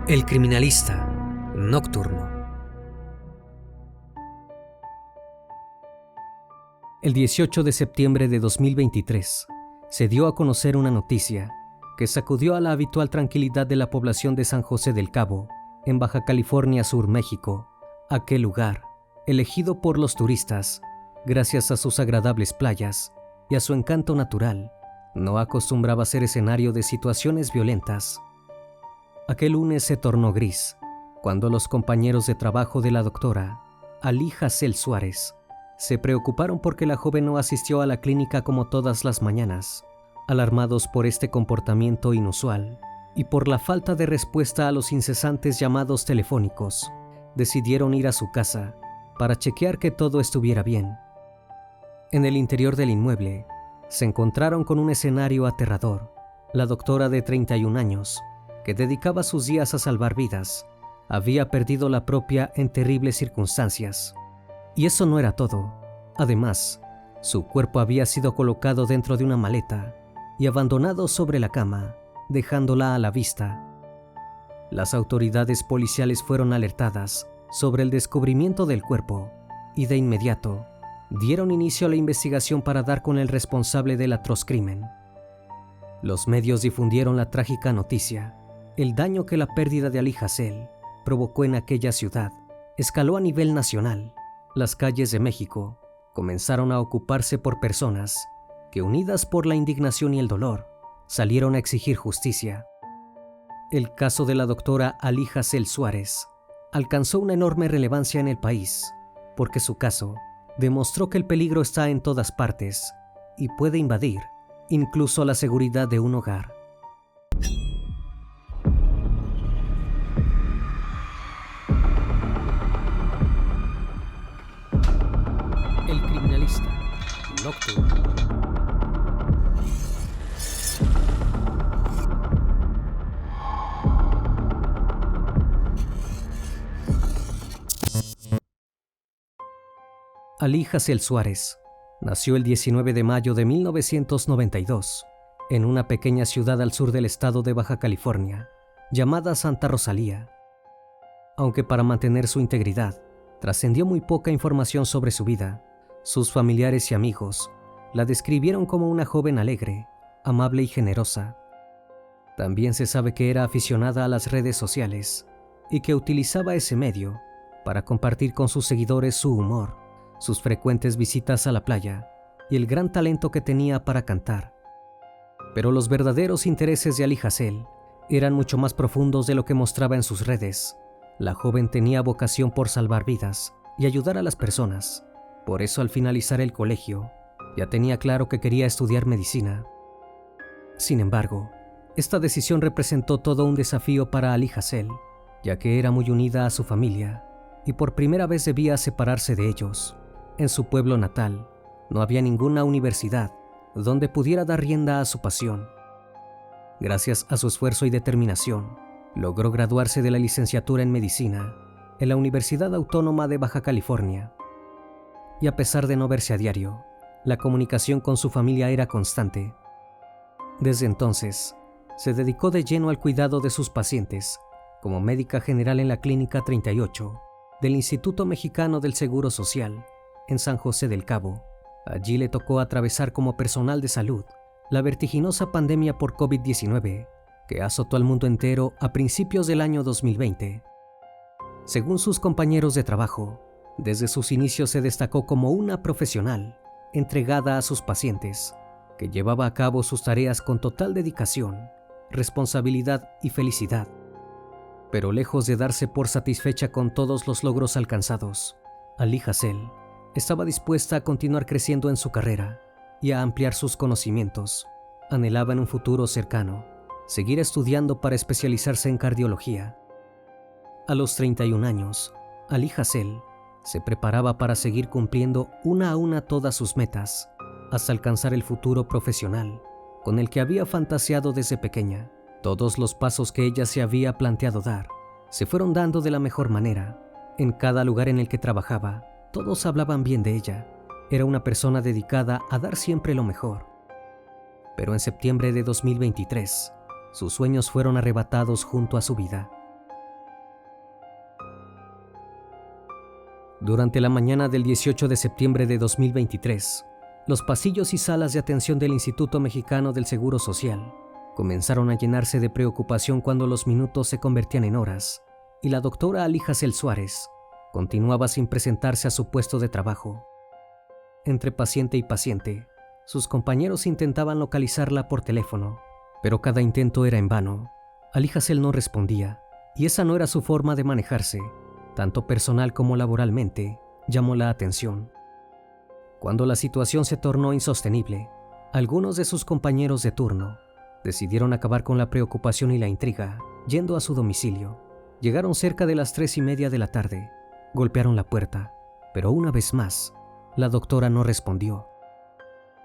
El criminalista nocturno. El 18 de septiembre de 2023 se dio a conocer una noticia que sacudió a la habitual tranquilidad de la población de San José del Cabo, en Baja California Sur, México. Aquel lugar, elegido por los turistas, gracias a sus agradables playas y a su encanto natural, no acostumbraba a ser escenario de situaciones violentas. Aquel lunes se tornó gris, cuando los compañeros de trabajo de la doctora, Ali Hazel Suárez, se preocuparon porque la joven no asistió a la clínica como todas las mañanas. Alarmados por este comportamiento inusual y por la falta de respuesta a los incesantes llamados telefónicos, decidieron ir a su casa para chequear que todo estuviera bien. En el interior del inmueble, se encontraron con un escenario aterrador. La doctora de 31 años, que dedicaba sus días a salvar vidas, había perdido la propia en terribles circunstancias. Y eso no era todo. Además, su cuerpo había sido colocado dentro de una maleta y abandonado sobre la cama, dejándola a la vista. Las autoridades policiales fueron alertadas sobre el descubrimiento del cuerpo y de inmediato dieron inicio a la investigación para dar con el responsable del atroz crimen. Los medios difundieron la trágica noticia. El daño que la pérdida de Ali Hazel provocó en aquella ciudad escaló a nivel nacional. Las calles de México comenzaron a ocuparse por personas que, unidas por la indignación y el dolor, salieron a exigir justicia. El caso de la doctora Ali Hazel Suárez alcanzó una enorme relevancia en el país, porque su caso demostró que el peligro está en todas partes y puede invadir incluso la seguridad de un hogar. El criminalista nocturno. Ali Hazel Suárez nació el 19 de mayo de 1992 en una pequeña ciudad al sur del estado de Baja California, llamada Santa Rosalía. Aunque para mantener su integridad, trascendió muy poca información sobre su vida, sus familiares y amigos la describieron como una joven alegre, amable y generosa. También se sabe que era aficionada a las redes sociales y que utilizaba ese medio para compartir con sus seguidores su humor, sus frecuentes visitas a la playa y el gran talento que tenía para cantar. Pero los verdaderos intereses de Ali Hazel eran mucho más profundos de lo que mostraba en sus redes. La joven tenía vocación por salvar vidas y ayudar a las personas. Por eso, al finalizar el colegio, ya tenía claro que quería estudiar medicina. Sin embargo, esta decisión representó todo un desafío para Ali Hazel, ya que era muy unida a su familia y por primera vez debía separarse de ellos. En su pueblo natal, no había ninguna universidad donde pudiera dar rienda a su pasión. Gracias a su esfuerzo y determinación, logró graduarse de la licenciatura en medicina en la Universidad Autónoma de Baja California. Y a pesar de no verse a diario, la comunicación con su familia era constante. Desde entonces, se dedicó de lleno al cuidado de sus pacientes, como médica general en la Clínica 38 del Instituto Mexicano del Seguro Social, en San José del Cabo. Allí le tocó atravesar como personal de salud la vertiginosa pandemia por COVID-19 que azotó al mundo entero a principios del año 2020. Según sus compañeros de trabajo, desde sus inicios se destacó como una profesional entregada a sus pacientes, que llevaba a cabo sus tareas con total dedicación, responsabilidad y felicidad. Pero lejos de darse por satisfecha con todos los logros alcanzados, Ali Hazel estaba dispuesta a continuar creciendo en su carrera y a ampliar sus conocimientos. Anhelaba en un futuro cercano seguir estudiando para especializarse en cardiología. A los 31 años, Ali Hazel se preparaba para seguir cumpliendo una a una todas sus metas, hasta alcanzar el futuro profesional con el que había fantaseado desde pequeña. Todos los pasos que ella se había planteado dar se fueron dando de la mejor manera. En cada lugar en el que trabajaba, todos hablaban bien de ella. Era una persona dedicada a dar siempre lo mejor. Pero en septiembre de 2023, sus sueños fueron arrebatados junto a su vida. Durante la mañana del 18 de septiembre de 2023, los pasillos y salas de atención del Instituto Mexicano del Seguro Social comenzaron a llenarse de preocupación cuando los minutos se convertían en horas y la doctora Ali Hassel Suárez continuaba sin presentarse a su puesto de trabajo. Entre paciente y paciente, sus compañeros intentaban localizarla por teléfono, pero cada intento era en vano. Ali Hassel no respondía, y esa no era su forma de manejarse, tanto personal como laboralmente, llamó la atención. Cuando la situación se tornó insostenible, algunos de sus compañeros de turno decidieron acabar con la preocupación y la intriga, yendo a su domicilio. Llegaron cerca de las 3:30 de la tarde, golpearon la puerta, pero una vez más, la doctora no respondió.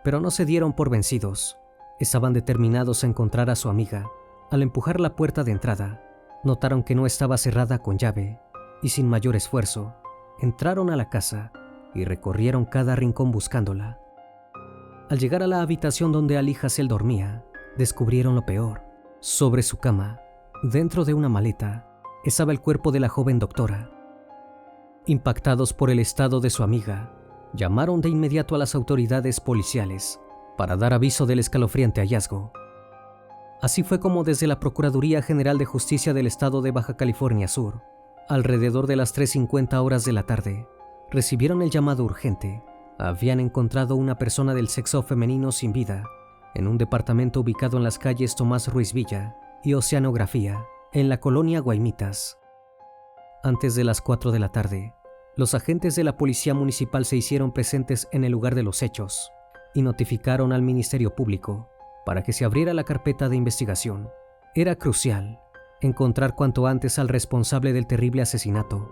Pero no se dieron por vencidos, estaban determinados a encontrar a su amiga. Al empujar la puerta de entrada, notaron que no estaba cerrada con llave, y sin mayor esfuerzo, entraron a la casa y recorrieron cada rincón buscándola. Al llegar a la habitación donde Ali Hassel dormía, descubrieron lo peor. Sobre su cama, dentro de una maleta, estaba el cuerpo de la joven doctora. Impactados por el estado de su amiga, llamaron de inmediato a las autoridades policiales para dar aviso del escalofriante hallazgo. Así fue como desde la Procuraduría General de Justicia del Estado de Baja California Sur, alrededor de las 3:50 horas de la tarde, recibieron el llamado urgente. Habían encontrado una persona del sexo femenino sin vida en un departamento ubicado en las calles Tomás Ruiz Villa y Oceanografía, en la colonia Guaymitas. Antes de las 4 de la tarde, los agentes de la Policía Municipal se hicieron presentes en el lugar de los hechos y notificaron al Ministerio Público para que se abriera la carpeta de investigación. Era crucial encontrar cuanto antes al responsable del terrible asesinato.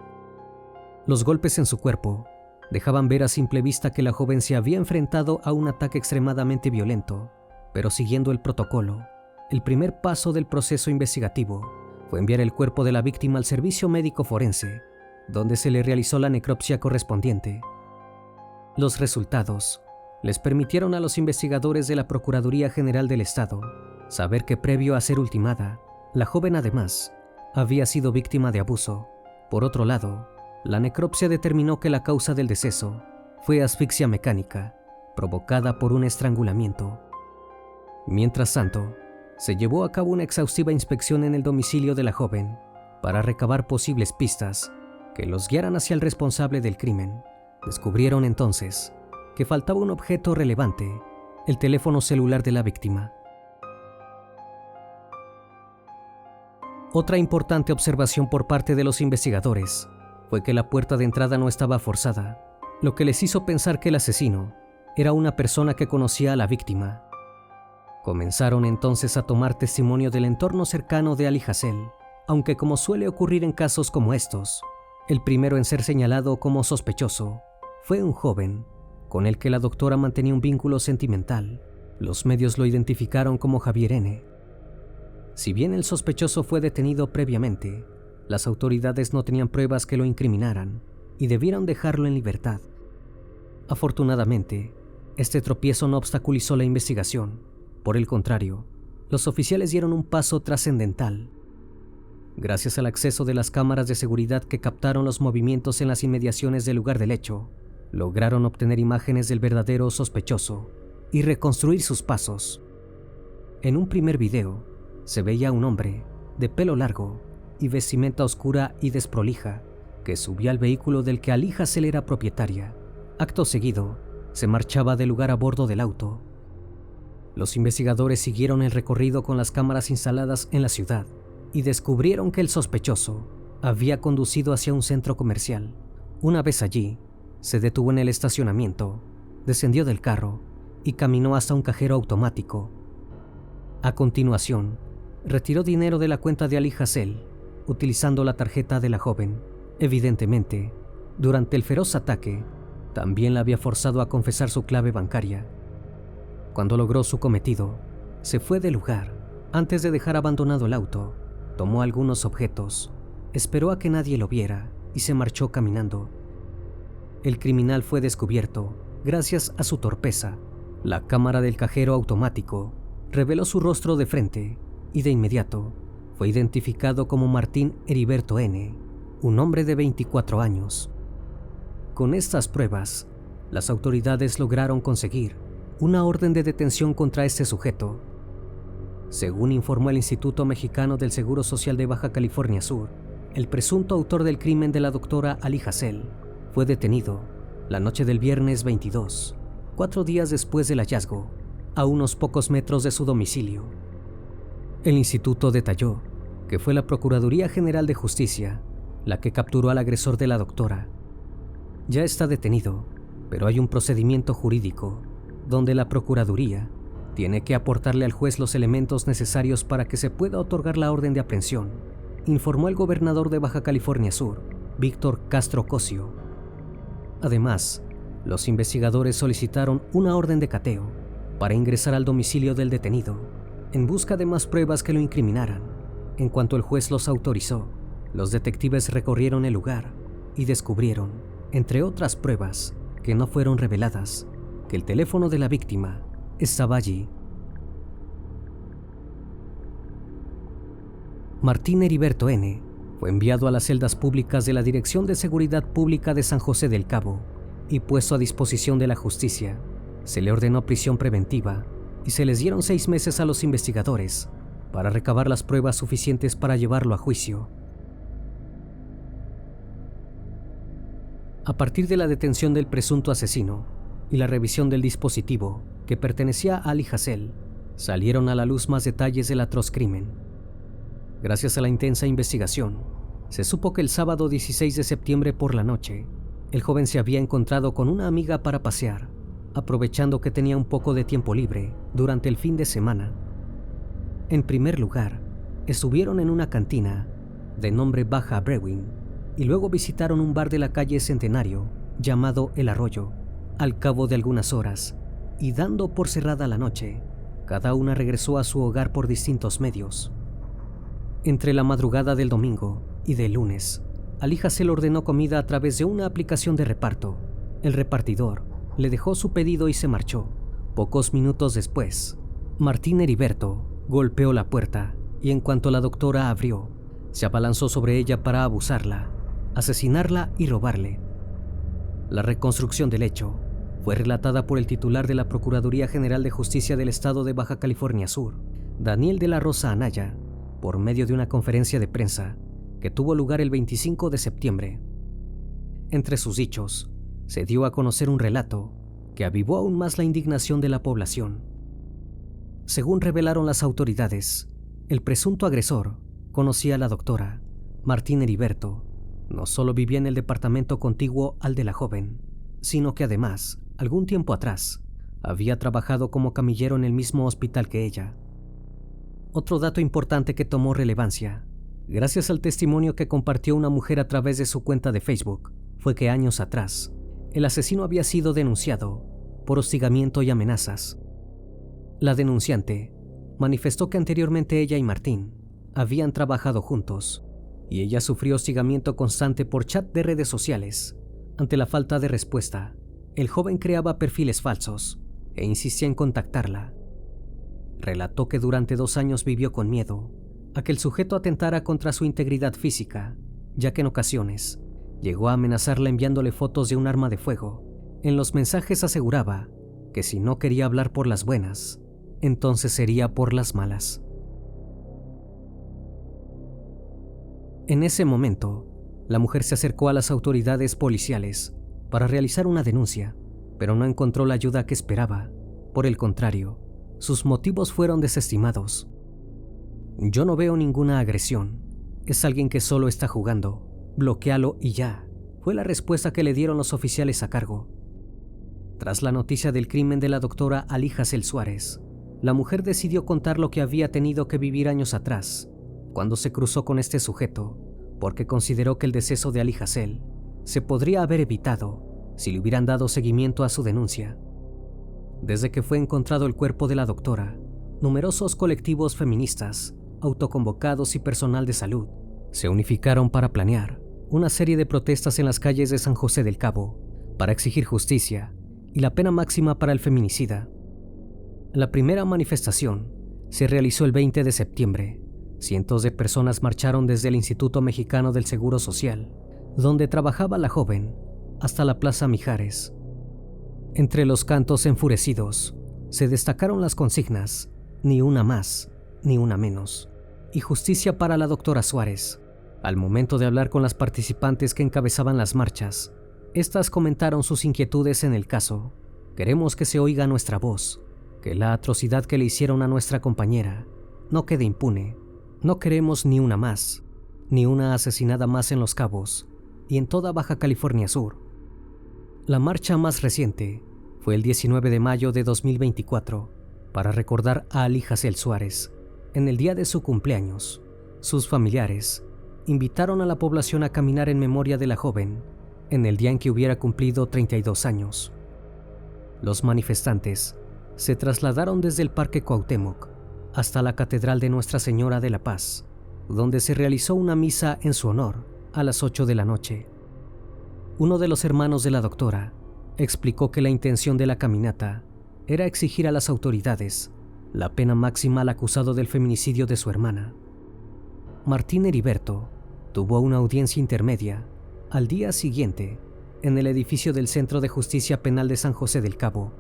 Los golpes en su cuerpo dejaban ver a simple vista que la joven se había enfrentado a un ataque extremadamente violento, pero siguiendo el protocolo, el primer paso del proceso investigativo fue enviar el cuerpo de la víctima al servicio médico forense, donde se le realizó la necropsia correspondiente. Los resultados les permitieron a los investigadores de la Procuraduría General del Estado saber que previo a ser ultimada, la joven además había sido víctima de abuso. Por otro lado, la necropsia determinó que la causa del deceso fue asfixia mecánica, provocada por un estrangulamiento. Mientras tanto, se llevó a cabo una exhaustiva inspección en el domicilio de la joven para recabar posibles pistas que los guiaran hacia el responsable del crimen. Descubrieron entonces que faltaba un objeto relevante, el teléfono celular de la víctima. Otra importante observación por parte de los investigadores fue que la puerta de entrada no estaba forzada, lo que les hizo pensar que el asesino era una persona que conocía a la víctima. Comenzaron entonces a tomar testimonio del entorno cercano de Ali Hassel, aunque como suele ocurrir en casos como estos, el primero en ser señalado como sospechoso fue un joven con el que la doctora mantenía un vínculo sentimental. Los medios lo identificaron como Javier N. Si bien el sospechoso fue detenido previamente, las autoridades no tenían pruebas que lo incriminaran y debieron dejarlo en libertad. Afortunadamente, este tropiezo no obstaculizó la investigación. Por el contrario, los oficiales dieron un paso trascendental. Gracias al acceso de las cámaras de seguridad que captaron los movimientos en las inmediaciones del lugar del hecho, lograron obtener imágenes del verdadero sospechoso y reconstruir sus pasos. En un primer video, se veía a un hombre de pelo largo y vestimenta oscura y desprolija que subía al vehículo del que Ali Hassel era propietaria. Acto seguido, se marchaba del lugar a bordo del auto. Los investigadores siguieron el recorrido con las cámaras instaladas en la ciudad y descubrieron que el sospechoso había conducido hacia un centro comercial. Una vez allí, se detuvo en el estacionamiento, descendió del carro y caminó hasta un cajero automático. A continuación, retiró dinero de la cuenta de Ali Hassel, utilizando la tarjeta de la joven. Evidentemente, durante el feroz ataque, también la había forzado a confesar su clave bancaria. Cuando logró su cometido, se fue del lugar. Antes de dejar abandonado el auto, tomó algunos objetos, esperó a que nadie lo viera y se marchó caminando. El criminal fue descubierto gracias a su torpeza. La cámara del cajero automático reveló su rostro de frente y de inmediato fue identificado como Martín Heriberto N., un hombre de 24 años. Con estas pruebas, las autoridades lograron conseguir una orden de detención contra este sujeto. Según informó el Instituto Mexicano del Seguro Social de Baja California Sur, el presunto autor del crimen de la doctora Ali Hassel fue detenido la noche del viernes 22, 4 días después del hallazgo, a unos pocos metros de su domicilio. El instituto detalló que fue la Procuraduría General de Justicia la que capturó al agresor de la doctora. Ya está detenido, pero hay un procedimiento jurídico donde la Procuraduría tiene que aportarle al juez los elementos necesarios para que se pueda otorgar la orden de aprehensión, informó el gobernador de Baja California Sur, Víctor Castro Cosio. Además, los investigadores solicitaron una orden de cateo para ingresar al domicilio del detenido, en busca de más pruebas que lo incriminaran. En cuanto el juez los autorizó, los detectives recorrieron el lugar y descubrieron, entre otras pruebas que no fueron reveladas, que el teléfono de la víctima estaba allí. Martín Heriberto N. fue enviado a las celdas públicas de la Dirección de Seguridad Pública de San José del Cabo y puesto a disposición de la justicia. Se le ordenó prisión preventiva y se les dieron 6 meses a los investigadores para recabar las pruebas suficientes para llevarlo a juicio. A partir de la detención del presunto asesino y la revisión del dispositivo que pertenecía a Ali Hassel, salieron a la luz más detalles del atroz crimen. Gracias a la intensa investigación, se supo que el sábado 16 de septiembre por la noche, el joven se había encontrado con una amiga para pasear, aprovechando que tenía un poco de tiempo libre durante el fin de semana. En primer lugar, estuvieron en una cantina de nombre Baja Brewing y luego visitaron un bar de la calle Centenario llamado El Arroyo. Al cabo de algunas horas, y dando por cerrada la noche, cada una regresó a su hogar por distintos medios. Entre la madrugada del domingo y del lunes, Ali Hassel ordenó comida a través de una aplicación de reparto. El repartidor le dejó su pedido y se marchó. Pocos minutos después, Martín Heriberto golpeó la puerta y en cuanto la doctora abrió, se abalanzó sobre ella para abusarla, asesinarla y robarle. La reconstrucción del hecho fue relatada por el titular de la Procuraduría General de Justicia del Estado de Baja California Sur, Daniel de la Rosa Anaya, por medio de una conferencia de prensa que tuvo lugar el 25 de septiembre. Entre sus dichos, se dio a conocer un relato que avivó aún más la indignación de la población. Según revelaron las autoridades, el presunto agresor conocía a la doctora Martín Heriberto. No solo vivía en el departamento contiguo al de la joven, sino que además, algún tiempo atrás, había trabajado como camillero en el mismo hospital que ella. Otro dato importante que tomó relevancia, gracias al testimonio que compartió una mujer a través de su cuenta de Facebook, fue que años atrás, el asesino había sido denunciado por hostigamiento y amenazas. La denunciante manifestó que anteriormente ella y Martín habían trabajado juntos, y ella sufrió hostigamiento constante por chat de redes sociales. Ante la falta de respuesta, el joven creaba perfiles falsos e insistía en contactarla. Relató que durante 2 años vivió con miedo a que el sujeto atentara contra su integridad física, ya que en ocasiones llegó a amenazarla enviándole fotos de un arma de fuego. En los mensajes aseguraba que si no quería hablar por las buenas, entonces sería por las malas. En ese momento, la mujer se acercó a las autoridades policiales para realizar una denuncia, pero no encontró la ayuda que esperaba. Por el contrario, sus motivos fueron desestimados. Yo no veo ninguna agresión. Es alguien que solo está jugando. Bloquéalo y ya, fue la respuesta que le dieron los oficiales a cargo. Tras la noticia del crimen de la doctora Ali Hassel Suárez, la mujer decidió contar lo que había tenido que vivir años atrás, cuando se cruzó con este sujeto, porque consideró que el deceso de Ali Hassel se podría haber evitado si le hubieran dado seguimiento a su denuncia. Desde que fue encontrado el cuerpo de la doctora, numerosos colectivos feministas, autoconvocados y personal de salud se unificaron para planear una serie de protestas en las calles de San José del Cabo para exigir justicia y la pena máxima para el feminicida. La primera manifestación se realizó el 20 de septiembre. Cientos de personas marcharon desde el Instituto Mexicano del Seguro Social, donde trabajaba la joven, hasta la Plaza Mijares. Entre los cantos enfurecidos se destacaron las consignas: ni una más, ni una menos, y justicia para la doctora Suárez. Al momento de hablar con las participantes que encabezaban las marchas, estas comentaron sus inquietudes en el caso. Queremos que se oiga nuestra voz, que la atrocidad que le hicieron a nuestra compañera no quede impune. No queremos ni una más, ni una asesinada más en Los Cabos y en toda Baja California Sur. La marcha más reciente fue el 19 de mayo de 2024 para recordar a Ali Hazel Suárez en el día de su cumpleaños. Sus familiares invitaron a la población a caminar en memoria de la joven en el día en que hubiera cumplido 32 años. Los manifestantes se trasladaron desde el Parque Cuauhtémoc hasta la Catedral de Nuestra Señora de la Paz, donde se realizó una misa en su honor a las 8 de la noche. Uno de los hermanos de la doctora explicó que la intención de la caminata era exigir a las autoridades la pena máxima al acusado del feminicidio de su hermana. Martín Heriberto tuvo una audiencia intermedia al día siguiente en el edificio del Centro de Justicia Penal de San José del Cabo.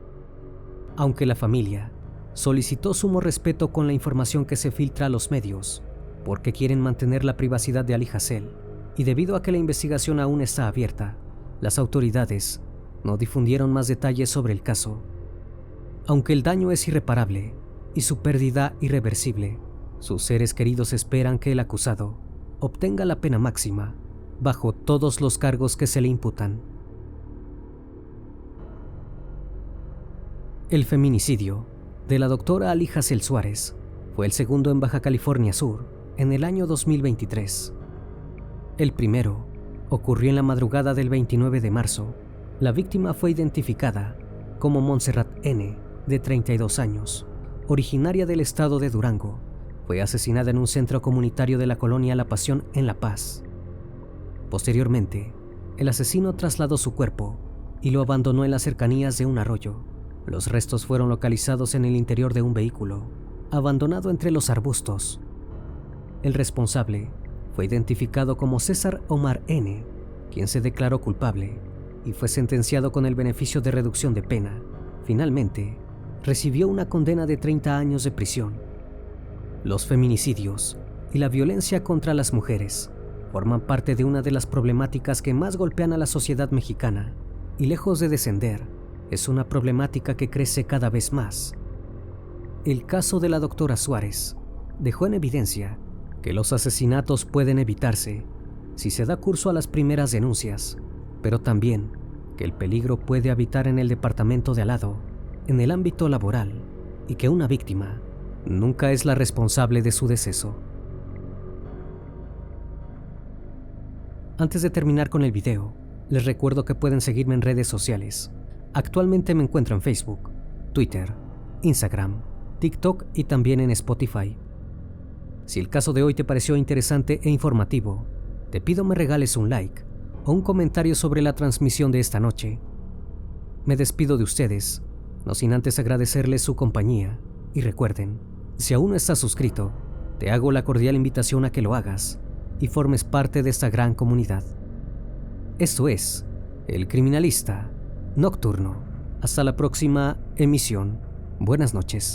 Aunque la familia solicitó sumo respeto con la información que se filtra a los medios, porque quieren mantener la privacidad de Ali Hazel, y debido a que la investigación aún está abierta, las autoridades no difundieron más detalles sobre el caso. Aunque el daño es irreparable y su pérdida irreversible, sus seres queridos esperan que el acusado obtenga la pena máxima bajo todos los cargos que se le imputan. El feminicidio de la doctora Ali Hazel Suárez fue el segundo en Baja California Sur en el año 2023. El primero ocurrió en la madrugada del 29 de marzo. La víctima fue identificada como Montserrat N., de 32 años, originaria del estado de Durango. Fue asesinada en un centro comunitario de la colonia La Pasión en La Paz. Posteriormente, el asesino trasladó su cuerpo y lo abandonó en las cercanías de un arroyo. Los restos fueron localizados en el interior de un vehículo, abandonado entre los arbustos. El responsable fue identificado como César Omar N., quien se declaró culpable y fue sentenciado con el beneficio de reducción de pena. Finalmente, recibió una condena de 30 años de prisión. Los feminicidios y la violencia contra las mujeres forman parte de una de las problemáticas que más golpean a la sociedad mexicana, y lejos de descender, es una problemática que crece cada vez más. El caso de la doctora Suárez dejó en evidencia que los asesinatos pueden evitarse si se da curso a las primeras denuncias, pero también que el peligro puede habitar en el departamento de al lado, en el ámbito laboral, y que una víctima nunca es la responsable de su deceso. Antes de terminar con el video, les recuerdo que pueden seguirme en redes sociales. Actualmente me encuentro en Facebook, Twitter, Instagram, TikTok y también en Spotify. Si el caso de hoy te pareció interesante e informativo, te pido me regales un like o un comentario sobre la transmisión de esta noche. Me despido de ustedes, no sin antes agradecerles su compañía, y recuerden, si aún no estás suscrito, te hago la cordial invitación a que lo hagas y formes parte de esta gran comunidad. Esto es El Criminalista Nocturno. Hasta la próxima emisión. Buenas noches.